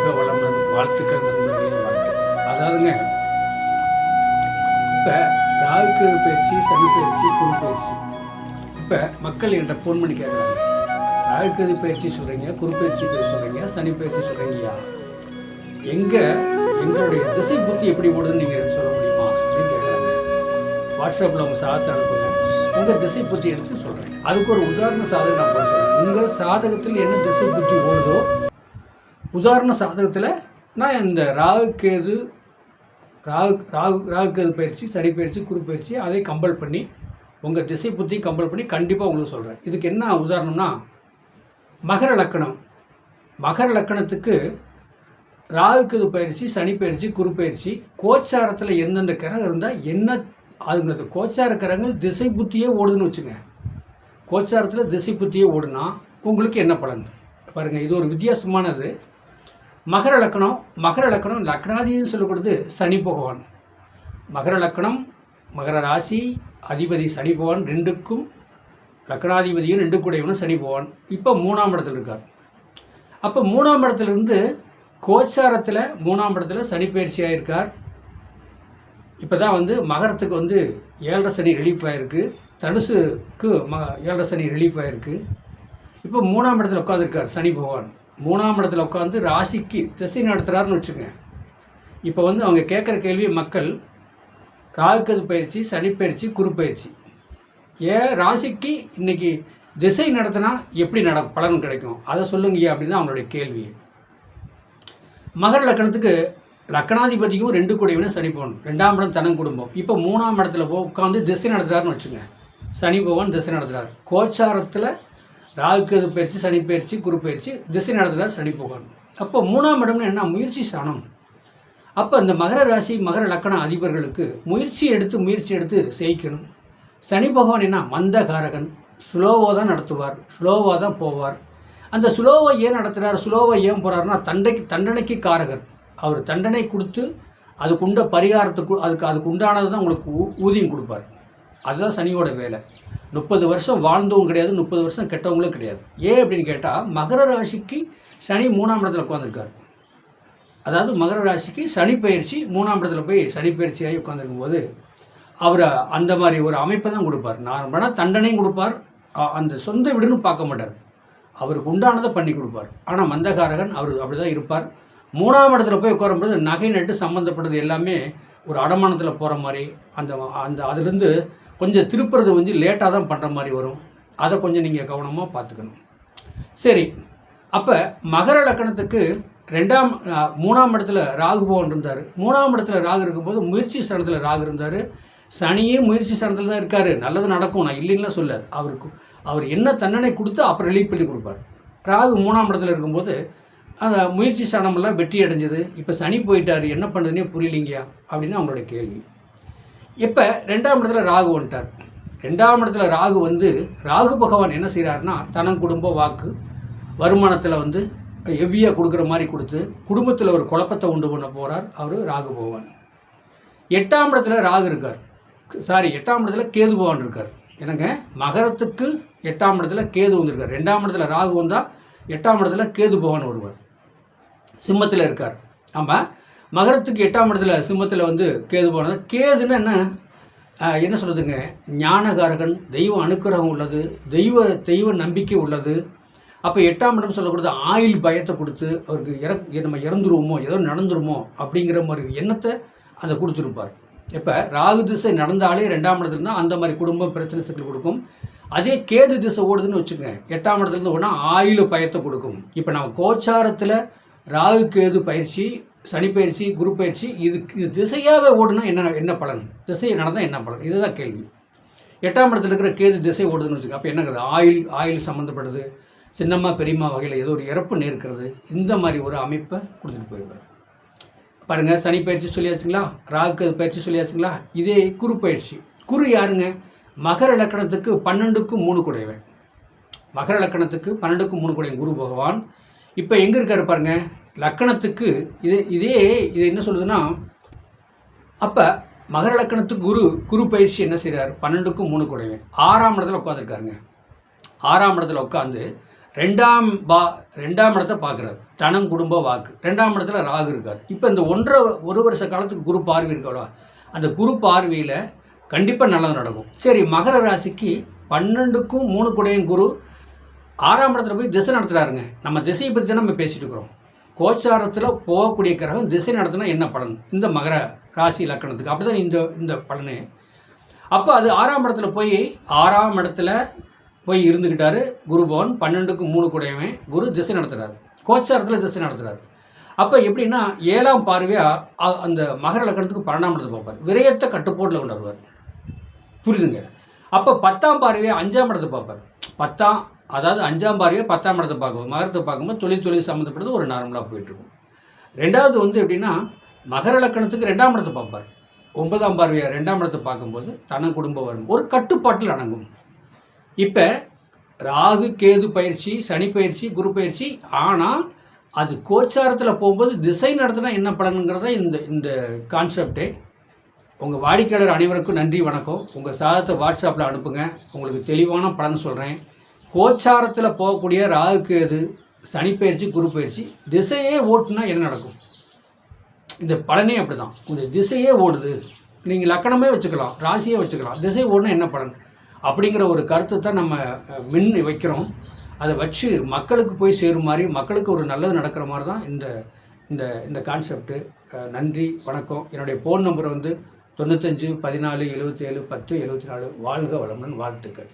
வாழ்க வளமுடன். வாழ்த்துக்கள் நண்பர்களே, வாழ்த்துக்கள். அதாவதுங்க, இப்போ ராகுக்கு பயிற்சி, சனி பயிற்சி, குரு பயிற்சி. இப்போ மக்கள் என்கிட்ட ஃபோன் பண்ணி கேட்குறாங்க, ராகுக்கு பயிற்சி சொல்கிறீங்க, குரு பயிற்சி சொல்கிறீங்க, சனி பயிற்சி சொல்கிறீங்கயா, எங்களுடைய திசை புத்தி எப்படி ஓடுதுன்னு நீங்கள் சொல்ல முடியுமா அப்படின்னு கேட்குறாங்க. வாட்ஸ்அப்பில் உங்கள் சாதத்தை அனுப்புங்க, உங்கள் திசை புத்தி எடுத்து சொல்கிறேன். அதுக்கு ஒரு உதாரண சாதகம் நான் போட சொல்கிறேன். உங்கள் சாதகத்தில் என்ன திசை புத்தி ஓடுதோ, உதாரண சாதகத்தில் நான் இந்த ராகுக்கேது பயிற்சி, சனி பயிற்சி, குரு பயிற்சி அதை கம்பல் பண்ணி உங்கள் திசை புத்தி கம்பல் பண்ணி கண்டிப்பாக உங்களுக்கு சொல்கிறேன். இதுக்கு என்ன உதாரணம்னா, மகர லக்கணம். மகர லக்கணத்துக்கு ராகுக்கேது பயிற்சி, சனி பயிற்சி, குரு பயிற்சி, கோச்சாரத்தில் எந்தெந்த கிரகம் இருந்தால் என்ன, அதுங்க அந்த கோச்சார கிரகங்கள் திசை புத்தியே ஓடுதுன்னு வச்சுங்க. கோச்சாரத்தில் திசை புத்தியே ஓடுனா உங்களுக்கு என்ன பலன் பாருங்கள். இது ஒரு வித்தியாசமானது. மகர லக்கணம் லக்னாதின்னு சொல்லக்கூடியது சனி பகவான். மகர லக்கணம், மகர ராசி அதிபதி சனி பகவான், ரெண்டுக்கும் லக்னாதிபதியும் ரெண்டு கூடையவனும் சனி பகவான். இப்போ 3ஆம் இடத்துல இருக்கார். அப்போ 3ஆம் இடத்துலேருந்து கோச்சாரத்தில் 3ஆம் இடத்துல சனி பயிற்சியாக இருக்கார். இப்போ தான் மகரத்துக்கு 7.5 சனி ரிலீஃப் ஆகிருக்கு, தனுசுக்கு 7.5 சனி ரிலீஃப் ஆகிருக்கு. இப்போ 3ஆம் இடத்துல உட்காந்துருக்கார் சனி பகவான். 3ஆம் இடத்துல உட்காந்து ராசிக்கு திசை நடத்துகிறாருன்னு வச்சுங்க. இப்போ அவங்க கேட்குற கேள்வி, மக்கள் ராகுக்கேது பயிற்சி, சனி பயிற்சி, குரு பயிற்சி, ராசிக்கு இன்றைக்கி திசை நடத்தினா எப்படி பலன் கிடைக்கும், அதை சொல்லுங்க அப்படின்னு தான் அவங்களுடைய கேள்வி. மகர லக்கணத்துக்கு லக்கணாதிபதியும் ரெண்டு கூடையவனே சனி பகவான், 2ஆம் இடம் தனம் குடும்பம். இப்போ 3ஆம் இடத்துல உட்காந்து திசை நடத்துகிறாருன்னு வச்சுங்க. சனி பகவான் திசை நடத்துகிறார். கோச்சாரத்தில் ராகுக்கேது பயிற்சி, சனி பயிற்சி, குரு பயிற்சி, திசை நடத்துகிறார் சனி பகவான். அப்போ 3ஆம் இடம்னு என்ன, முயற்சி ஸ்தானம். அப்போ இந்த மகர ராசி, மகர லக்கண அதிபர்களுக்கு முயற்சி எடுத்து செய்யணும். சனி பகவான் என்ன, மந்தகாரகன், ஸ்லோவாக தான் நடத்துவார், ஸ்லோவாக தான் போவார். அந்த ஸ்லோவை ஏன் நடத்துகிறார், ஸ்லோவை ஏன் போகிறாருன்னா, தண்டனைக்கு காரகர். அவர் தண்டனை கொடுத்து அதுக்குண்ட பரிகாரத்துக்கு அதுக்கு உண்டானது தான் உங்களுக்கு ஊதியம் கொடுப்பார். அதுதான் சனியோட வேலை. 30 வருஷம் வாழ்ந்தவங்க கிடையாது, 30 வருஷம் கெட்டவங்களும் கிடையாது. ஏன் அப்படின்னு கேட்டால், மகர ராசிக்கு சனி 3ஆம் இடத்துல உட்காந்துருக்கார். அதாவது மகர ராசிக்கு சனி பயிற்சி 3ஆம் இடத்துல போய் சனி பயிற்சியாகி உட்காந்துருக்கும் போது அவர் அந்த மாதிரி ஒரு அமைப்பை தான் கொடுப்பார். நார்மலாக தண்டனையும் கொடுப்பார், அந்த சொந்த வீடுன்னு பார்க்க மாட்டார், அவருக்கு உண்டானதை பண்ணி கொடுப்பார். ஆனால் மந்தகாரகன் அவர் அப்படி தான் இருப்பார். 3ஆம் இடத்துல போய் உட்காரும்போது நகை நட்டு சம்மந்தப்பட்டது எல்லாமே ஒரு அடமானத்தில் போகிற மாதிரி, அந்த அதுலேருந்து கொஞ்சம் திருப்புறது லேட்டாக தான் பண்ணுற மாதிரி வரும். அதை கொஞ்சம் நீங்கள் கவனமாக பார்த்துக்கணும். சரி, அப்போ மகர லக்கணத்துக்கு 3ஆம் இடத்துல ராகு பகவான் இருந்தார். 3ஆம் இடத்துல ராகு இருக்கும்போது முயற்சி ஸ்தானத்தில் ராகு இருந்தார். சனியே முயற்சி ஸ்தானத்தில் தான் இருக்கார். நல்லது நடக்கும், நான் இல்லைன்னா சொல்ல. அவர் என்ன தண்டனை கொடுத்து அப்புறம் ரிலீவ் பண்ணி கொடுப்பார். ராகு 3ஆம் இடத்துல இருக்கும்போது அந்த முயற்சி ஸ்தானமெல்லாம் வெற்றி அடைஞ்சது. இப்போ சனி போயிட்டார், என்ன பண்ணுறதுனே புரியலிங்கயா அப்படின்னு அவங்களுடைய கேள்வி. இப்போ 2ஆம் இடத்துல ராகு வந்துட்டார். 2ஆம் இடத்துல ராகு பகவான் என்ன செய்கிறாருன்னா, தனம் குடும்ப வாக்கு வருமானத்தில் ஹெவியாக கொடுக்குற மாதிரி கொடுத்து குடும்பத்தில் ஒரு குழப்பத்தை உண்டு பண்ண போகிறார் அவர் ராகு பகவான். 8ஆம் இடத்துல ராகு இருக்கார், 8ஆம் இடத்துல கேது பகவான் இருக்கார். என்னங்க, மகரத்துக்கு 8ஆம் இடத்துல கேது வந்திருக்கார். 2ஆம் இடத்துல ராகு வந்தால் 8ஆம் இடத்துல கேது பகவான் வருவார், சிம்மத்தில் இருக்கார். ஆமாம், மகரத்துக்கு 8ஆம் இடத்துல சிம்மத்தில் கேது போனது. கேதுன்னு என்ன சொல்கிறதுங்க, ஞானகாரகன், தெய்வ அனுக்கிரகம் உள்ளது, தெய்வ நம்பிக்கை உள்ளது. அப்போ 8ஆம் இடம் சொல்லக்கூடாது, ஆயுள் பயத்தை கொடுத்து அவருக்கு நம்ம இறந்துருவோமோ, ஏதோ நடந்துருமோ அப்படிங்கிற மாதிரி எண்ணத்தை அதை கொடுத்துருப்பார். இப்போ ராகு திசை நடந்தாலே 2ஆம் இடத்துல இருந்தால் அந்த மாதிரி குடும்பம் பிரச்சனை சிக்கல் கொடுக்கும். அதே கேது திசை ஓடுதுன்னு வச்சுக்கோங்க, 8ஆம் இடத்துலேருந்து ஓடினா ஆயுள் பயத்தை கொடுக்கும். இப்போ நம்ம கோச்சாரத்தில் ராகு கேது பயிற்சி, சனி பயிற்சி, குரு பயிற்சி, இது திசையாகவே ஓடுனா என்ன பலன், திசையை நடந்தால் என்ன பலன், இதுதான் கேள்வி. 8ஆம் இடத்துல இருக்கிற கேது திசை ஓடுதுன்னு வச்சுக்கோங்க. அப்போ என்னங்கிறது, ஆயுள் சம்மந்தப்படுது, சின்னம்மா பெரியம்மா வகையில் ஏதோ ஒரு இறப்பு நேர்க்கிறது, இந்த மாதிரி ஒரு அமைப்பை கொடுத்துட்டு போயிடுவார். பாருங்கள், சனி பயிற்சி சொல்லியாச்சுங்களா, ராகு பயிற்சி சொல்லியாச்சுங்களா. இதே குரு பயிற்சி. குரு யாருங்க, மகர லக்கணத்துக்கு 12க்கும் 3 கூடையவன். மகர லக்கணத்துக்கு 12க்கும் 3 கூடையவன் குரு பகவான். இப்போ எங்கே இருக்கார் பாருங்கள், லக்கணத்துக்கு இது என்ன சொல்லுதுன்னா, அப்போ மகர லக்கணத்துக்கு குரு பயிற்சி என்ன செய்கிறார், 12க்கும் 3 கூடையவன் 6ஆம் இடத்துல உட்காந்துருக்காருங்க. 6ஆம் இடத்துல உட்காந்து ரெண்டாம் இடத்தை பார்க்குறாரு. தனம், குடும்ப, வாக்கு. 2ஆம் இடத்துல ராகு இருக்கார். இப்போ இந்த ஒரு வருஷ காலத்துக்கு குரு பார்வை இருக்கா, அந்த குரு பார்வையில் கண்டிப்பாக நல்லது நடக்கும். சரி, மகர ராசிக்கு 12க்கும் 3 கூடையும் குரு 6ஆம் இடத்துல போய் திசை நடத்துகிறாருங்க. நம்ம திசையை பற்றி தான் நம்ம பேசிகிட்டு இருக்கிறோம். கோச்சாரத்தில் போகக்கூடிய கிரகம் திசை நடத்தினா என்ன பலன் இந்த மகர ராசி லக்கணத்துக்கு? அப்படி தான் இந்த பலனே. அப்போ அது 6ஆம் இடத்துல போய் 6ஆம் இடத்துல போய் இருந்துக்கிட்டாரு குரு பவன். 12க்கு 3 கூடையவன் குரு திசை நடத்துகிறார், கோச்சாரத்தில் திசை நடத்துகிறார். அப்போ எப்படின்னா 7ஆம் பார்வையாக அந்த மகர லக்கணத்துக்கு 12ஆம் இடத்தை பார்ப்பார், விரயத்தை கட்டுப்பாட்டில் கொண்டு வருவார். புரியுதுங்க? அப்போ 10ஆம் பார்வையாக 5ஆம் இடத்தை பார்ப்பார். அதாவது 5ஆம் பார்வையாக 10ஆம் இடத்தை பார்க்கும்போது மகரத்தை பார்க்கும்போது தொழில் சம்மந்தப்பட்டது ஒரு நார்மலாக போயிட்டுருக்கும். 2வது எப்படின்னா மகர லக்கணத்துக்கு 2ஆம் இடத்தை பார்ப்பார். 9ஆம் பார்வையாக 2ஆம் இடத்தை பார்க்கும்போது தன குடும்பம் வரும், ஒரு கட்டுப்பாட்டில் அடங்கும். இப்போ ராகு கேது பயிற்சி, சனி பயிற்சி, குரு பயிற்சி, ஆனால் அது கோச்சாரத்தில் போகும்போது திசை நடத்தினா என்ன பலனுங்கிறத இந்த கான்செப்டே. உங்கள் வாடிக்கையாளர் அனைவருக்கும் நன்றி, வணக்கம். உங்கள் சாதத்தை வாட்ஸ்அப்பில் அனுப்புங்க, உங்களுக்கு தெளிவான பலன் சொல்கிறேன். கோச்சாரத்தில் போகக்கூடிய ராகு கேது, சனி பயிற்சி, குரு பயிற்சி, திசையே ஓட்டுனா என்ன நடக்கும்? இந்த பலனே அப்படி தான். இந்த திசையே ஓடுது, நீங்கள் லக்கணமே வச்சுக்கலாம், ராசியே வச்சுக்கலாம், திசை ஓடுனா என்ன பலன் அப்படிங்கிற ஒரு கருத்தை தான் நம்ம வைக்கிறோம். அதை வச்சு மக்களுக்கு போய் சேரும் மாதிரி, மக்களுக்கு ஒரு நல்லது நடக்கிற மாதிரி தான் இந்த கான்செப்ட்டு. நன்றி, வணக்கம். என்னுடைய ஃபோன் நம்பர் 95 14 77 10 74. வாழ்க வளமுடன், வாழ்த்துக்கள்.